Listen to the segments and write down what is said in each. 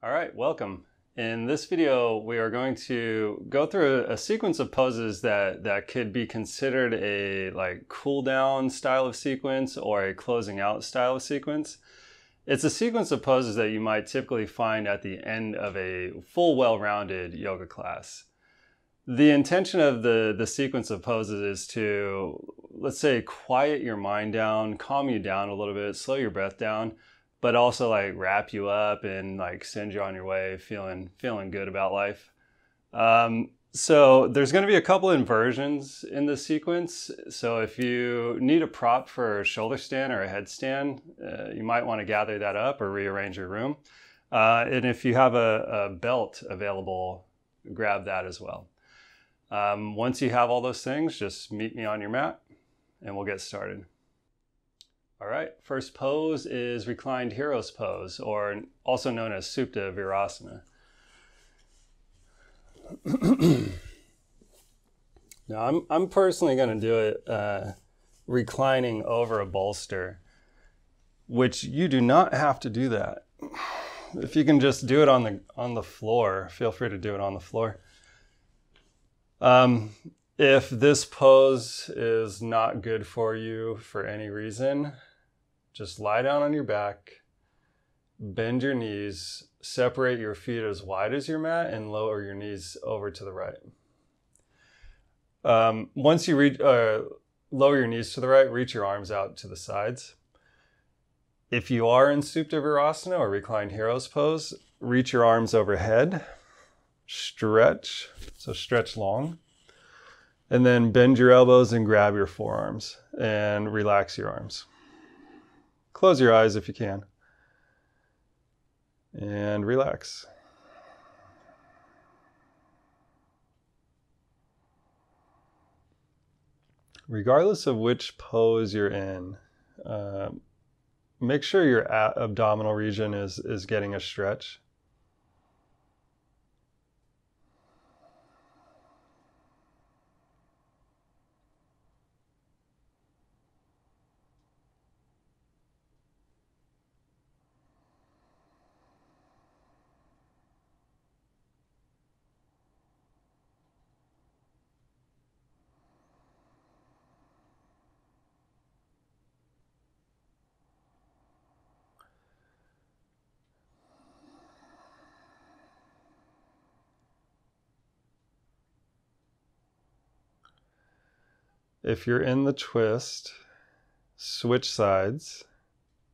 All right, welcome. In this video, we are going to go through a sequence of poses that could be considered a cool down style of sequence or a closing out style of sequence. It's a sequence of poses that you might typically find at the end of a full, well-rounded yoga class. The intention of the sequence of poses is to, let's say, quiet your mind down, calm you down a little bit, slow your breath down, but also wrap you up and send you on your way feeling good about life. So there's going to be a couple inversions in the sequence. So if you need a prop for a shoulder stand or a headstand, you might want to gather that up or rearrange your room. And if you have a belt available, grab that as well. Once you have all those things, just meet me on your mat and we'll get started. All right, first pose is Reclined Hero's Pose, or also known as Supta Virasana. Now, I'm personally going to do it reclining over a bolster, which you do not have to do that. If you can just do it on the floor, feel free to do it on the floor. If this pose is not good for you for any reason, just lie down on your back, bend your knees, separate your feet as wide as your mat, and lower your knees over to the right. Once you lower your knees to the right, reach your arms out to the sides. If you are in Supta Virasana or Reclined Hero's Pose, reach your arms overhead, stretch, so stretch long. And then bend your elbows and grab your forearms and relax your arms. Close your eyes if you can. And relax. Regardless of which pose you're in, make sure your abdominal region is getting a stretch. If you're in the twist, switch sides.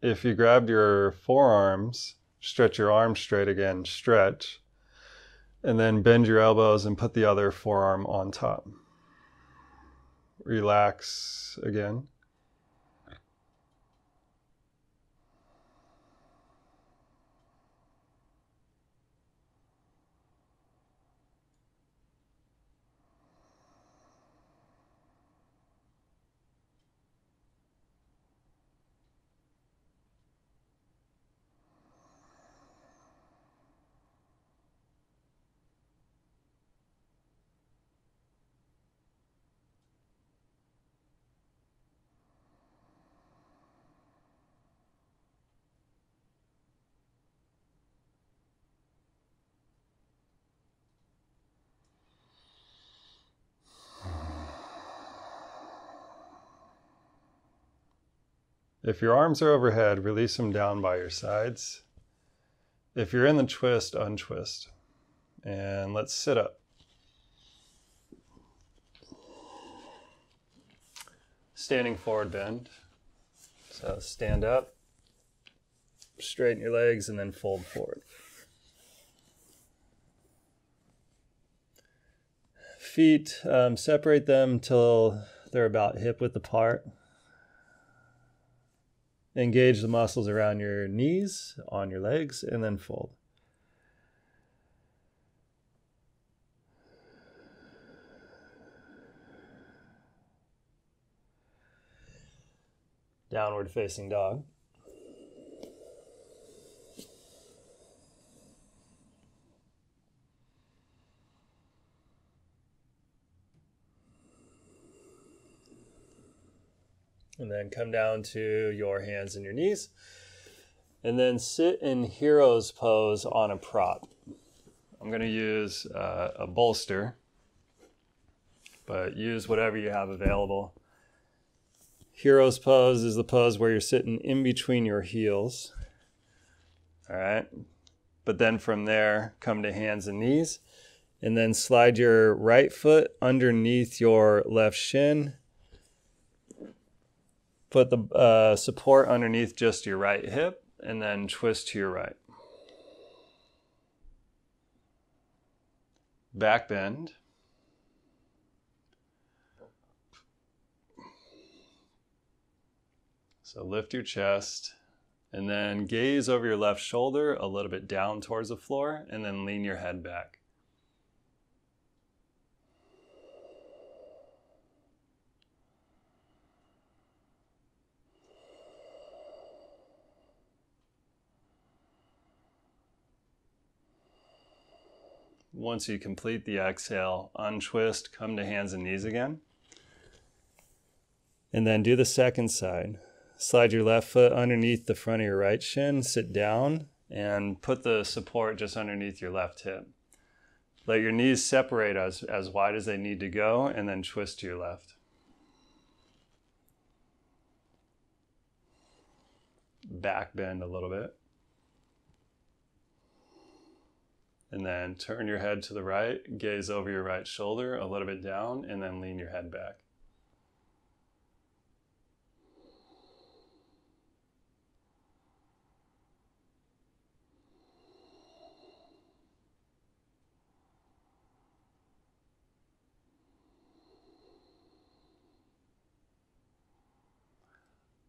If you grabbed your forearms, stretch your arms straight again, stretch, and then bend your elbows and put the other forearm on top. Relax again. If your arms are overhead, release them down by your sides. If you're in the twist, untwist. And let's sit up. Standing forward bend. So stand up, straighten your legs, and then fold forward. Feet, separate them till they're about hip width apart. Engage the muscles around your knees, on your legs, and then fold. Downward facing dog. And then come down to your hands and your knees. And then sit in hero's pose on a prop. I'm going to use a bolster, but use whatever you have available. Hero's pose is the pose where you're sitting in between your heels. All right. But then from there, come to hands and knees, and then slide your right foot underneath your left shin. Put the support underneath just your right hip, and then twist to your right. Back bend. So lift your chest, and then gaze over your left shoulder a little bit down towards the floor, and then lean your head back. Once you complete the exhale, untwist, come to hands and knees again. And then do the second side. Slide your left foot underneath the front of your right shin, sit down, and put the support just underneath your left hip. Let your knees separate as wide as they need to go, and then twist to your left. Back bend a little bit. And then turn your head to the right, gaze over your right shoulder a little bit down, and then lean your head back.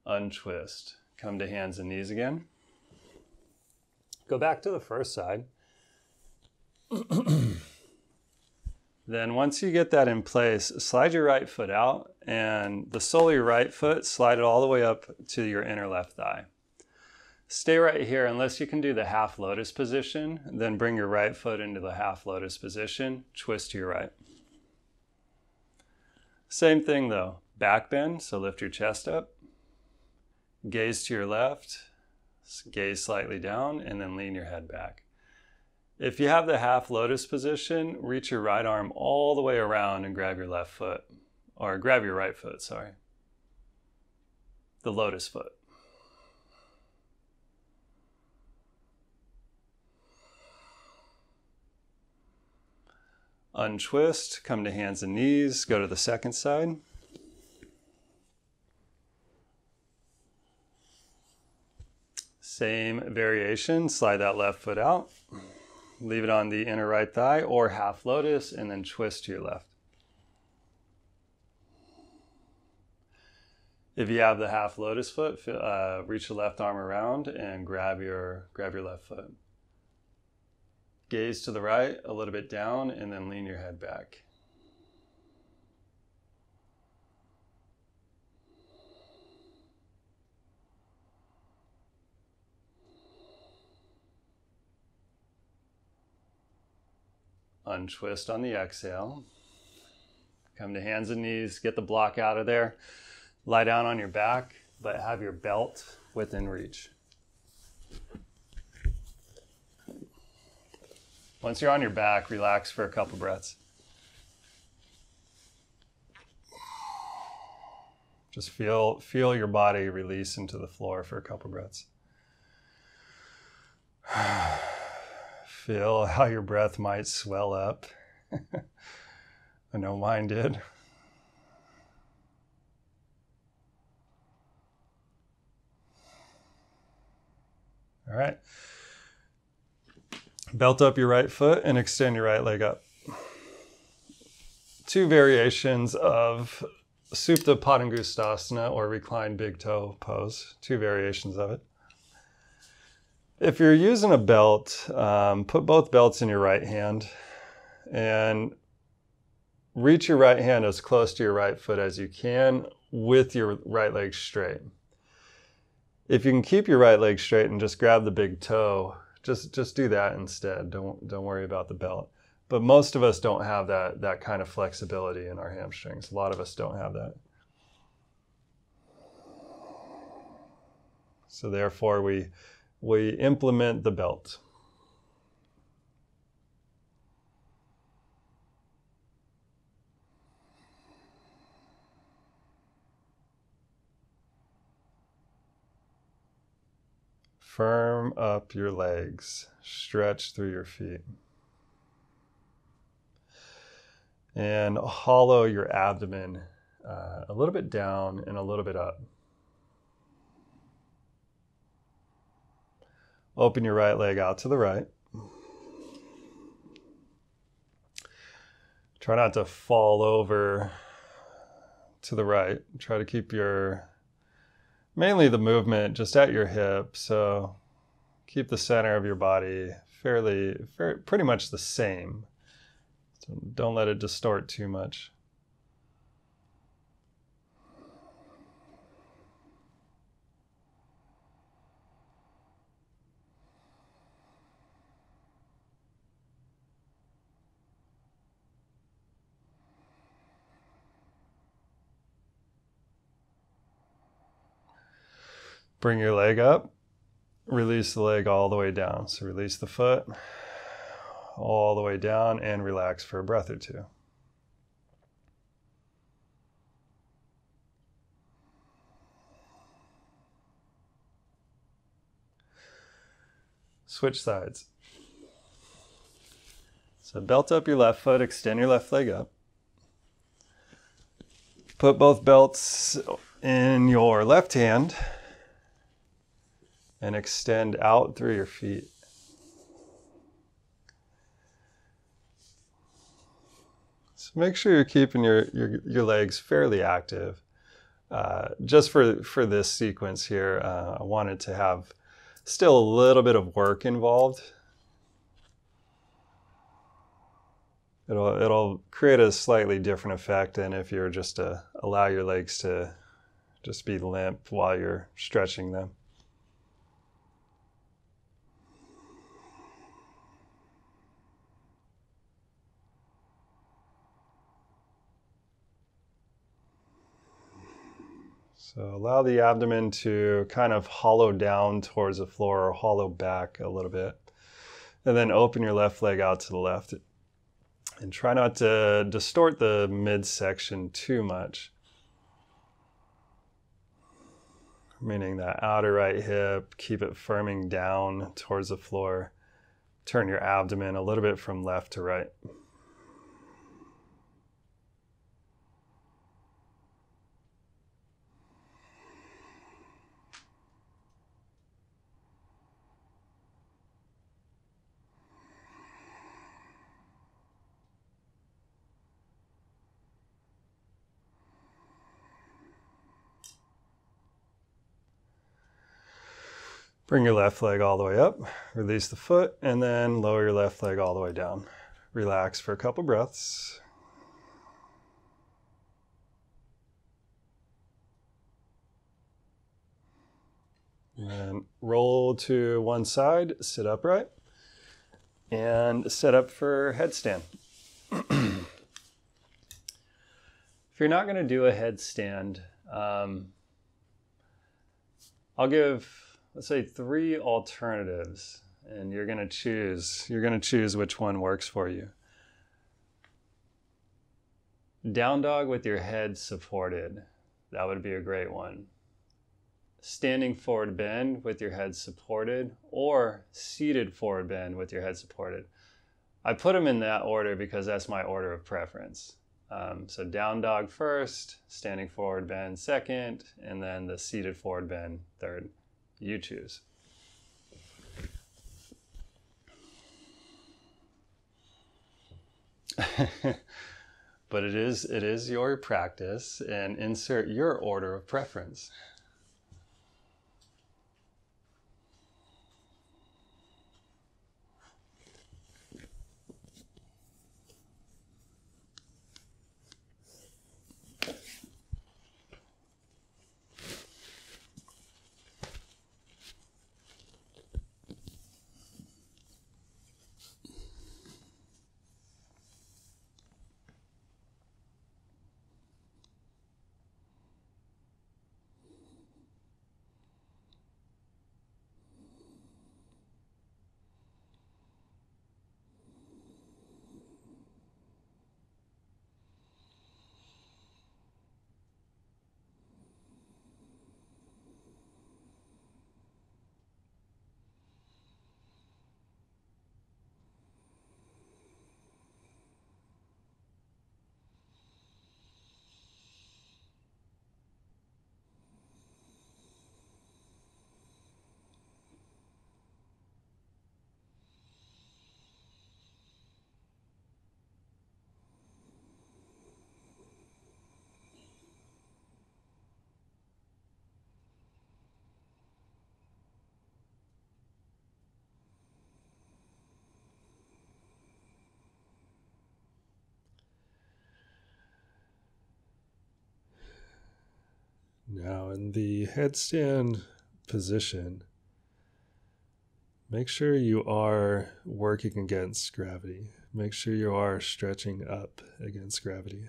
Untwist. Come to hands and knees again. Go back to the first side. Then once you get that in place, slide your right foot out, and the sole of your right foot, slide it all the way up to your inner left thigh. Stay right here unless you can do the half lotus position, then bring your right foot into the half lotus position, twist to your right. Same thing though, back bend, so lift your chest up, gaze to your left, gaze slightly down, and then lean your head back. If you have the half lotus position, reach your right arm all the way around and grab your left foot, or grab your right foot, sorry. The lotus foot. Untwist, come to hands and knees, go to the second side. Same variation, slide that left foot out. Leave it on the inner right thigh or half lotus, and then twist to your left. If you have the half lotus foot, reach the left arm around and grab your left foot. Gaze to the right, a little bit down, and then lean your head back. Untwist on the exhale. Come to hands and knees, get the block out of there. Lie down on your back, but have your belt within reach. Once you're on your back, relax for a couple breaths. Just feel your body release into the floor for a couple breaths. Feel how your breath might swell up. I know mine did. All right. Belt up your right foot and extend your right leg up. Two variations of Supta Padangusthasana or Recline Big Toe Pose. Two variations of it. If you're using a belt, put both belts in your right hand and reach your right hand as close to your right foot as you can with your right leg straight. If you can keep your right leg straight and just grab the big toe, just do that instead. Don't worry about the belt. But most of us don't have that kind of flexibility in our hamstrings. A lot of us don't have that. So therefore we we implement the belt. Firm up your legs, stretch through your feet. And hollow your abdomen a little bit down and a little bit up. Open your right leg out to the right. Try not to fall over to the right. Try to keep mainly the movement just at your hip. So keep the center of your body pretty much the same. So don't let it distort too much. Bring your leg up, release the leg all the way down. So release the foot all the way down and relax for a breath or two. Switch sides. So belt up your left foot, extend your left leg up. Put both belts in your left hand and extend out through your feet. So make sure you're keeping your legs fairly active. Just for this sequence here, I wanted to have still a little bit of work involved. It'll create a slightly different effect than if you're just to allow your legs to just be limp while you're stretching them. So allow the abdomen to kind of hollow down towards the floor or hollow back a little bit. And then open your left leg out to the left. And try not to distort the midsection too much. Meaning that outer right hip, keep it firming down towards the floor. Turn your abdomen a little bit from left to right. Bring your left leg all the way up, release the foot, and then lower your left leg all the way down. Relax for a couple breaths. And roll to one side, sit upright, and set up for headstand. If you're not going to do a headstand, I'll give, let's say, 3 alternatives, and you're going to choose which one works for you. Down dog with your head supported. That would be a great one. Standing forward bend with your head supported, or seated forward bend with your head supported. I put them in that order because that's my order of preference. So down dog first, standing forward bend second, and then the seated forward bend third. You choose. But it is your practice, and insert your order of preference. Now in the headstand position, make sure you are working against gravity. Make sure you are stretching up against gravity.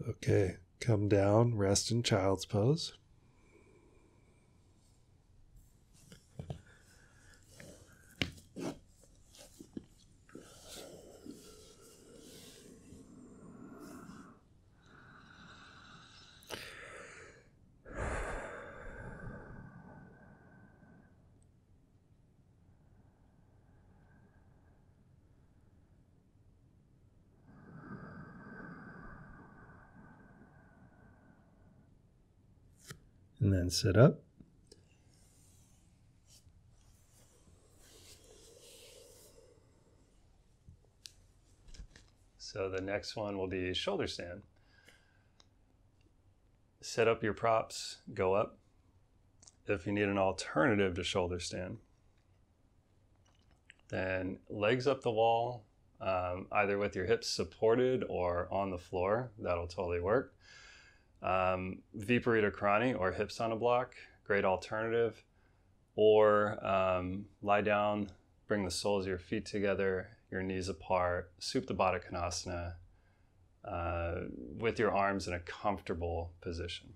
Okay, come down, rest in child's pose. And then sit up. So the next one will be shoulder stand. Set up your props, go up. If you need an alternative to shoulder stand, then legs up the wall, either with your hips supported or on the floor. That'll totally work. Viparita Karani or hips on a block, great alternative. Or lie down, bring the soles of your feet together, your knees apart, Supta Baddha Konasana, with your arms in a comfortable position.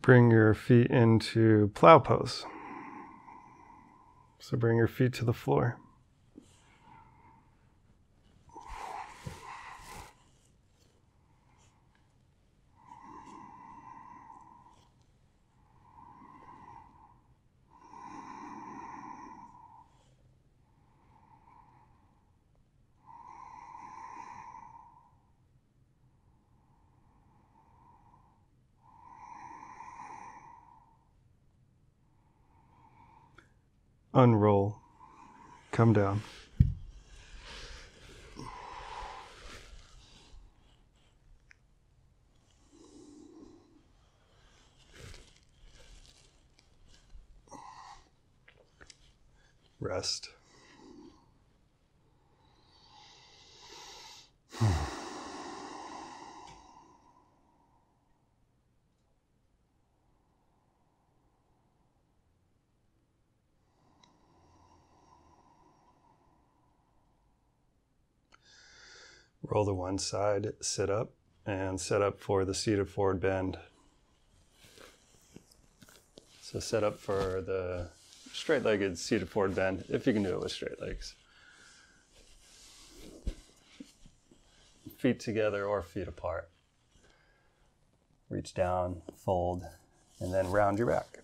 bring your feet into Plow Pose. So bring your feet to the floor. Unroll. Come down. Rest. Roll to one side, sit up, and set up for the seated forward bend. So set up for the straight-legged seated forward bend, if you can do it with straight legs. Feet together or feet apart. Reach down, fold, and then round your back.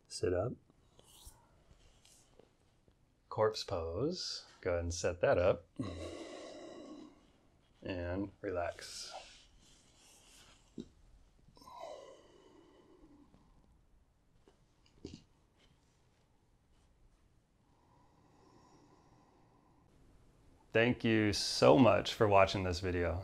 Sit up. Corpse pose. Go ahead and set that up. And relax. Thank you so much for watching this video.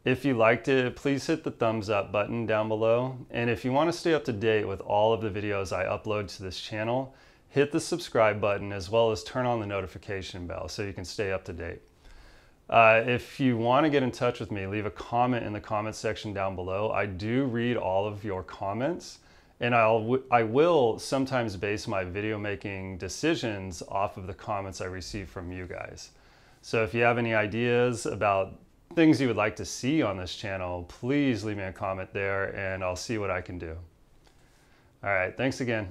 If you liked it, please hit the thumbs up button down below. And if you want to stay up to date with all of the videos I upload to this channel, hit the subscribe button as well as turn on the notification bell so you can stay up to date. If you want to get in touch with me, leave a comment in the comment section down below. I do read all of your comments, and I will sometimes base my video making decisions off of the comments I receive from you guys. So if you have any ideas about things you would like to see on this channel, please leave me a comment there and I'll see what I can do. All right, thanks again.